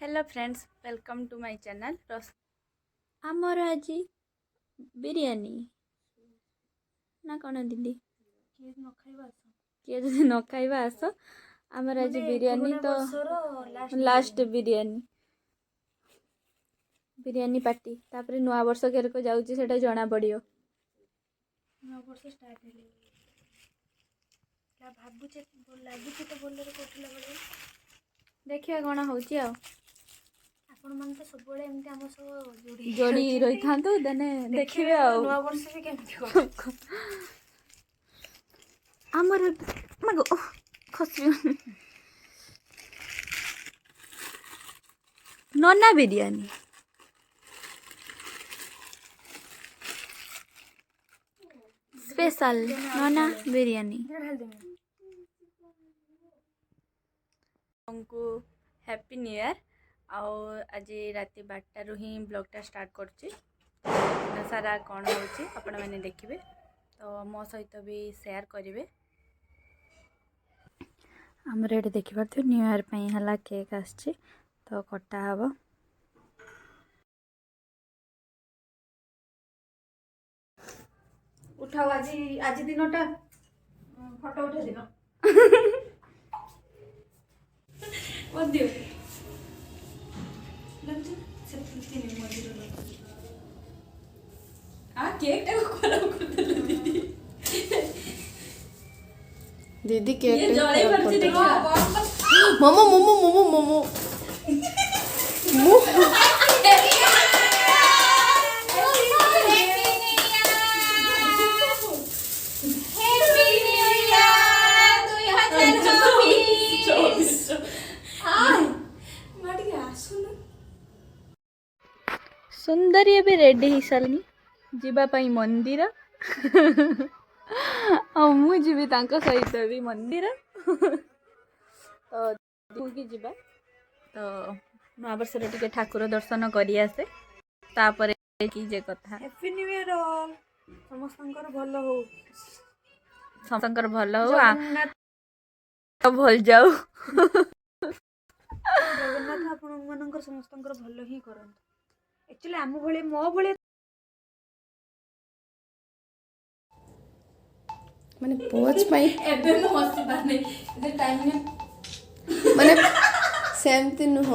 Hello friends, welcome to my channel. आमर आज बिरयानी ना कौन दीदी किए जदि न खाइबा आस आमर आज बिरयानी तो लास्ट बिरयानी पार्टी तापर नुआ वर्ष केरक जाउची सेटा जणा पड़ियो। नुआ वर्ष स्टार्ट हेले क्या भाबुचे लागुची तो बोलरे कोठला बळे देखिया कोन होची आ आपण मन तो सब बळे एमती हम सब जोड़ी रही थांतो देने देखिबे आ नुआ वर्ष भी केमती को आमर मगो खसी नन्ना बिरयानी स्पेशल नन्ना बिरयानी हमको हैप्पी न्यू ईयर। आज राति 12 ही ब्लॉगटा स्टार्ट करछि सारा कौन होची आपण मैंने देखिए तो मो सहित भी शेयर करेंगे। आमर ये देखिपे न्यू ईयर है केक आसछि तो कटा हम उठाओ आज आज दिनटा फोटो उठे दिन और दियो लंच से तीन मजिरो आ केक टा खराब कर देले दीदी दीदी केक ये जळे परछि देखियो मोमो मोमो मोमो मोमो सुंदरी भी रेडी हो सारी जीवाई मंदिर मुझे सहित भी मंदिर तो जीवा तो नुआ वर्ष टे ठाकुर दर्शन करी आसे तापर की जे कथा हैप्पी न्यू ईयर समस्तंकर भलो हो समस्तंकर भलो हो भल जाऊ जगन्नाथ आपण मनंकर समस्तंकर भलो ही करन एक्चुअली आम भले मो भले माने पोज पाई एबे मो हसी बाने ए टाइम ने माने सेमती नुह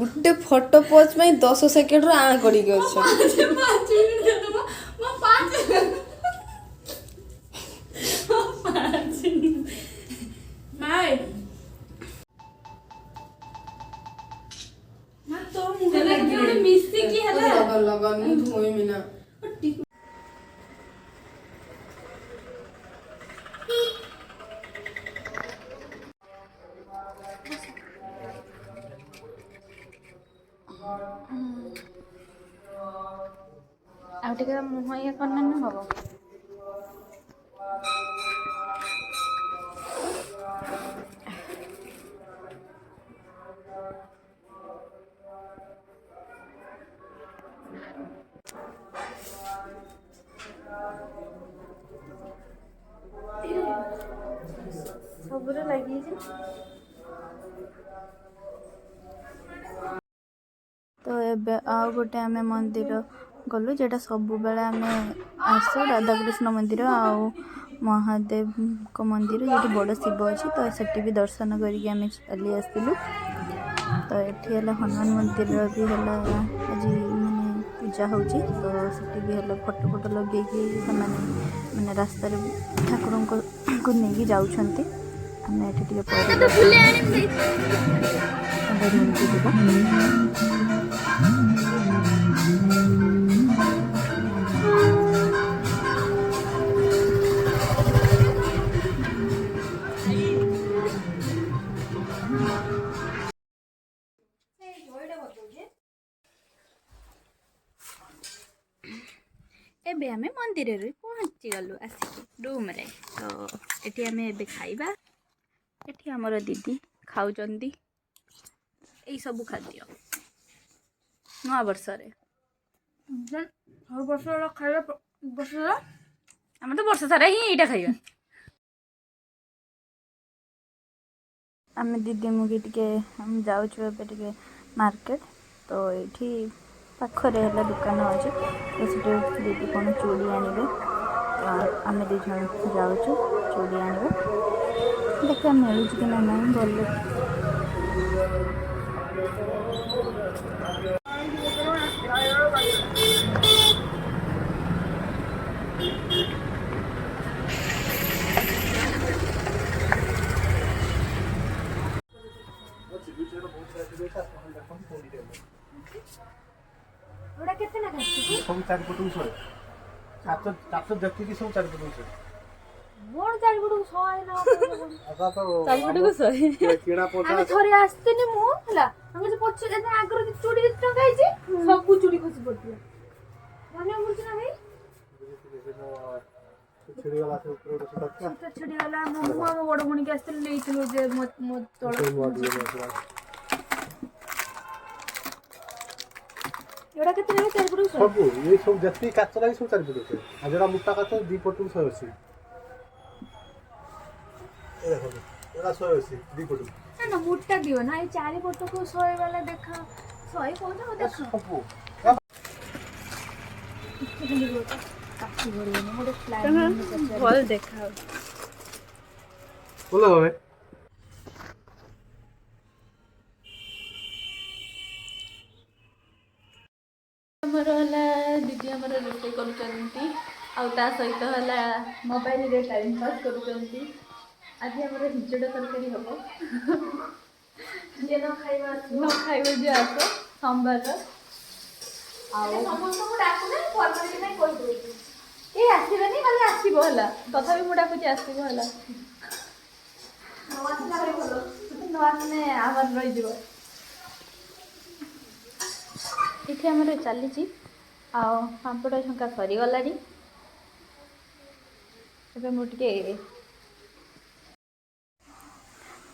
गुटे फोटो पोज पाई 10 सेकंड रो आ करी के छ 5 मिनट दे दो मो 5 माय ना तो मुझे लगे उड़े मिसी की हला लगा लगा नु धोई मिना आउटिका मुह ये करना ना हबो सबरे लगी जे तो एबे आउ गोटे आमे मंदिर गलु जेटा सब बेले आमे आसु राधाकृष्ण मंदिर आउ महादेव को मंदिर ये बड़ शिव अच्छी तो सेठी भी दर्शन करके आमे चली आसलु। तो ये हनुमान मंदिर भी है आज माने पूजा होची तो सेठी भी है फोटो फोटो लगे मैंने रास्ता ठाकुर को नहीं जाऊँगी आम ये एबे आमे मंदिर रे पहुंची गलु आसिक रूम रे तो एठी आमे एबे खाइबा एठी हमर दीदी खाउचंदी एई सब खाद्य नुआ वर्ष रे हर वर्ष खाइबा वर्ष हम तो वर्ष सारा ही एटा खाइबा आमे दीदी मुगी टिके हम जाउछु एबे टिके मार्केट तो ये पाखरे है दुकान अच्छे तो सीटे दीदी कौन चूड़ी आने आम दीज जाऊँ चूड़ी आने देखा मिलूँ कि ना नहीं भले सब चारिपट शहे चार देखिए सब चारिपट शहे मोर चारिपट को 100 किड़ा ଆମେ ଥରେ ଆସିଥିଲି ମୁଁ ହେଲା ଆମେ ଯୋଉ ପଛ ଆଗରୁ ଚୁଡ଼ି ଟଙ୍କା ହେଇଛି ସବୁ ଚୁଡ଼ି ଖସି ପଡିଥିଲା ମନେ ପଡୁଛି ନା ଭାଇ ଛିଡ଼ିଗଲା ମୁଁ ଆମ ବଡ଼ ଭଉଣୀକି ଆସିଥିଲି ନେଇଥିଲୁ ଯେ ମୋ ତଳ ଏଗୁଡ଼ା କେତେ ନେବେ ଚାରିପଟକୁ ସବୁ ये सब जति काच लागि सब चारिपट शहे आ जरा मोटा काच दी पटू 180 ए देखो एला 180 दी पटू ना मोटा दियो ना ये चारिपटକୁ 100 वाला देखा 100 कौन देखा सब भल देखा बोलो हवे आमर है दीदी आमर रोषे कर सहित है मोबाइल रे टाइम पास कर आज आम हिंचड़ तरकारी हम न खाइब जे आस सोमवार ये आसबेनि खाली आसला तथापि मुझे डाकुची आसब है न आसने आमर रही ये आमर चली पांपड़ छंका सरीगला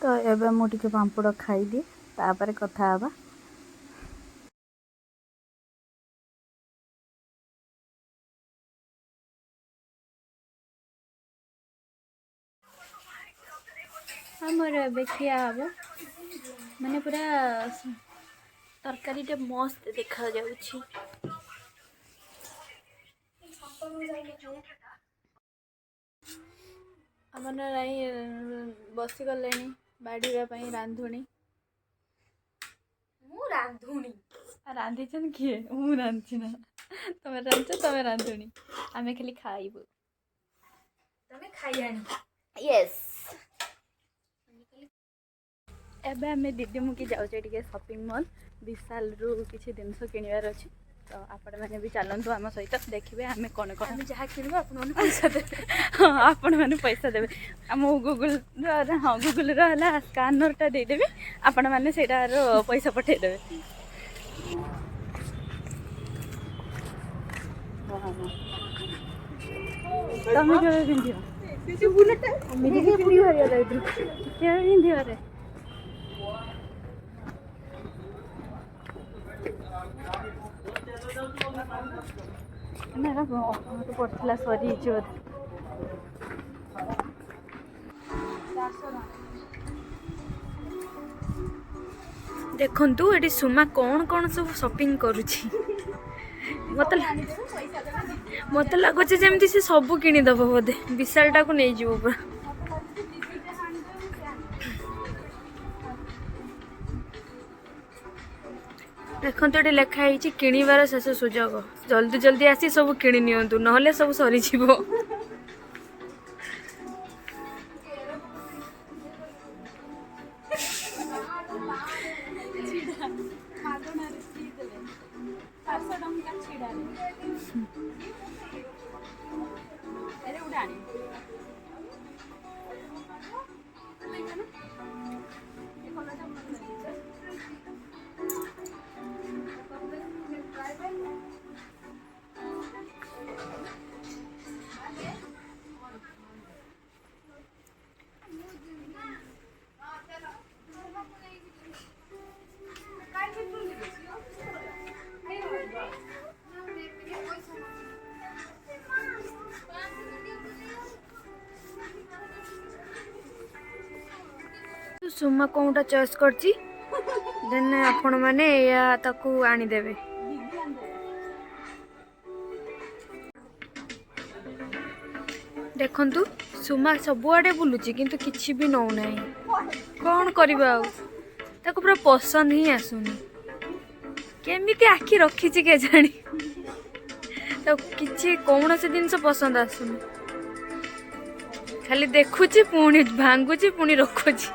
तो एबे मुझे पांपड़ खाईदी तापर कथा हवा आमर एबे खिया हम माने पूरा तरकारी टे मस्त देखा जाउछि आमन राई बसी गले बाढ़ा रांधुणी रांधि किए मुझे रांधि ना तुम रांध तुम रांधुणी आम खाली खाइबू तमे खाइयानी यस एबे आम दीदी मुझे जाऊे शॉपिंग मॉल विशाल रु किसी जिनस किणवार अच्छी तो आपण मैंने भी चलतु आम सहित देखिए आम कौन कौन जहाँ कि पैसा देवे हाँ आपण मैंने पैसा देवे आम गूगल हाँ गूगल रहा स्कानरटा देदेवी आपण मैंने सेटार पैसा पठेदेवे तमें क्या पिंधे ना पड़ता सरी देखु ये सुमा कौन कौन सब शॉपिंग करुछि मत लगुच जमी से सब किनीदब बोधे विशालटा को नहीं जीव पूरा देखो ये लिखाई किणवार शेष सुजोग जल्दी जल्दी आसी सब किणी नियंतु नहले सब सरी जीवो सुमा कौनटा चॉइस करची ଦେନ୍ ଆପଣ ମାନେ ଏଇଆ ତାକୁ ଆଣିଦେବେ। ଦେଖନ୍ତୁ ସୁମା ସବୁଆଡ଼େ ବୁଲୁଛି କିନ୍ତୁ କିଛି ବି ନଉନାହିଁ। କ'ଣ କରିବା ଆଉ, ତାକୁ ପୁରା ପସନ୍ଦ ହିଁ ଆସୁନି। କେମିତି ଆଖି ରଖିଛି କେଜାଣି, ତାକୁ କିଛି କୌଣସି ଜିନିଷ ପସନ୍ଦ ଆସୁନି। ଖାଲି ଦେଖୁଛି ପୁଣି ଭାଙ୍ଗୁଛି ପୁଣି ରଖୁଛି।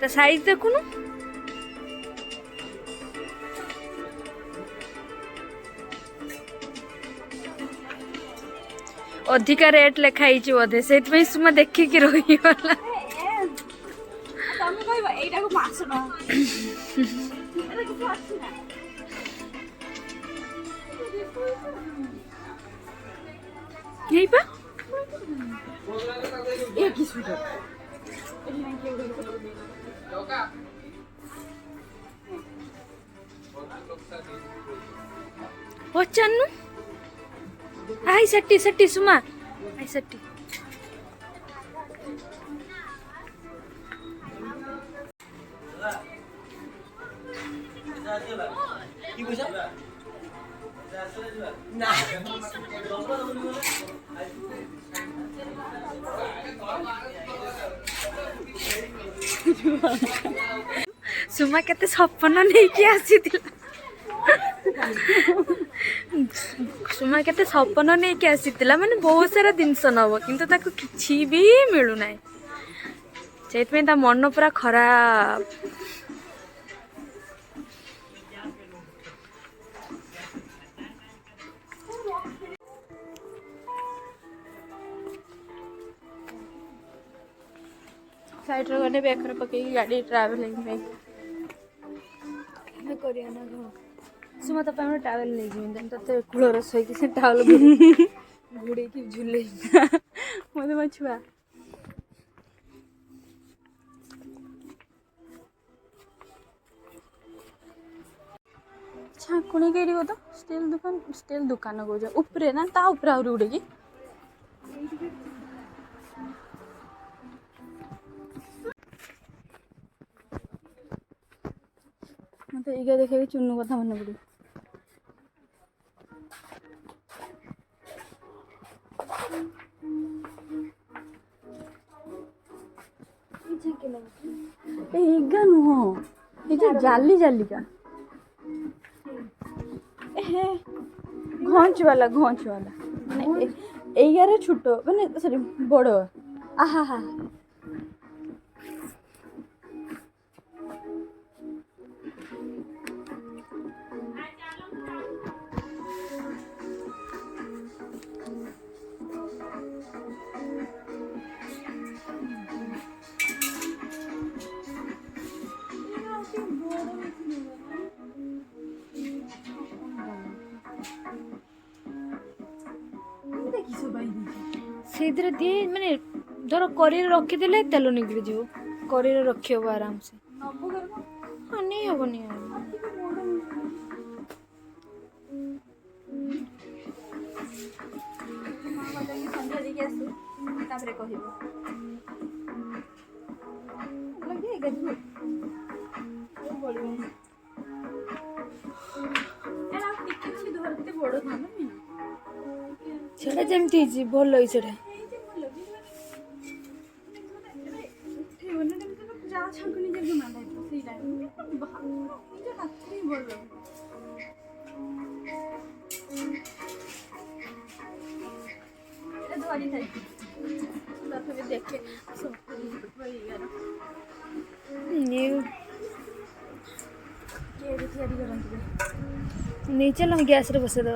ତା ସାଇଜ ଦେଖୁନୁ। ଅଧିକା ରେଟ୍ ଲେଖା ହେଇଛି ବୋଧେ, ସେଇଥିପାଇଁ ସୁମା ଦେଖିକି ରହିଗଲା। ତମେ କହିବ ଏଇଟାକୁ 500 ଟଙ୍କା। ହେଇପା ପଚାରୁନୁ। ଆଇ ସେଠି ସୁମା, ଆଇ ସେଠି। ସୁମା କେତେ ସପନ ନେଇକି ଆସିଥିଲା। ସୁମା କେତେ ସପନ ନେଇକି ଆସିଥିଲା, ମାନେ ବହୁତ ସାରା ଜିନିଷ ନବ କିନ୍ତୁ ତାକୁ କିଛି ବି ମିଳୁନାହିଁ। ସେଇଥିପାଇଁ ତା ମନ ପୁରା ଖରାପ। ସାଇଡରେ ଗଲେ ବେକରେ ପକେଇକି ଗାଡ଼ି ଟ୍ରାଭେଲିଂ ପାଇଁ କରିବା ନା କ'ଣ? ସୁମା ତା ପାଇଁ ଗୋଟେ ଟାୱେଲ ନେଇଯିବି, ତତେ କୂଳରେ ଶୋଇକି ସେ ଟାୱେଲ ଘୋଡ଼େଇକି ଝୁଲେଇ ମତେ ମୋ ଛୁଆ। ଛାଙ୍କୁଣି କେଇଠି ତ ଷ୍ଟିଲ୍ ଦୋକାନ କହୁଛ ଉପରେ ନା ତା ଉପରେ ଆହୁରି ଗୋଟେ କି? ମତେ ଏଇକା ଦେଖିକି ଚୁନୁ କଥା ମନେ ପଡ଼ିବ। ଏଇଗା ନୁହଁ, ଏ ଯେ ଜାଲି ଜାଲିକା ଘଞ୍ଚ ବାଲା ମାନେ ଏଇଗାରେ ଛୋଟ ମାନେ ସରି ବଡ଼। ଆହା ହା ସେଇଥିରେ ଦିଏ, ମାନେ ଧର କରେଇରେ ରଖିଦେଲେ ତେଲ ନିଗିଡ଼ି ଯିବ, କରେଇରେ ରଖି ହବ ଆରାମସେ। ହଁ ନେଇ ହବ ସନ୍ଧ୍ୟା ଦେଇକି ଆସୁ ତାପରେ କହିବ। ସେଟା ଯେମିତି ହେଇଛି ଭଲ ହେଇଛି ସେଟା। ଦେଖେ नहीं चलो हम गैस रे बसे दो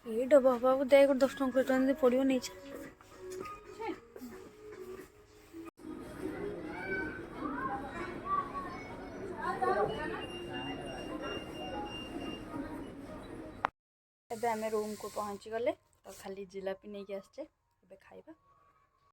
ये डब्बा बाबू दे 10 टଙ୍କା पड़ो नहीं ଏବେ ଆମେ ରୁମ୍କୁ ପହଞ୍ଚିଗଲେ ତ ଖାଲି ଜିଲାପି ନେଇକି ଆସିଛେ ଏବେ ଖାଇବା।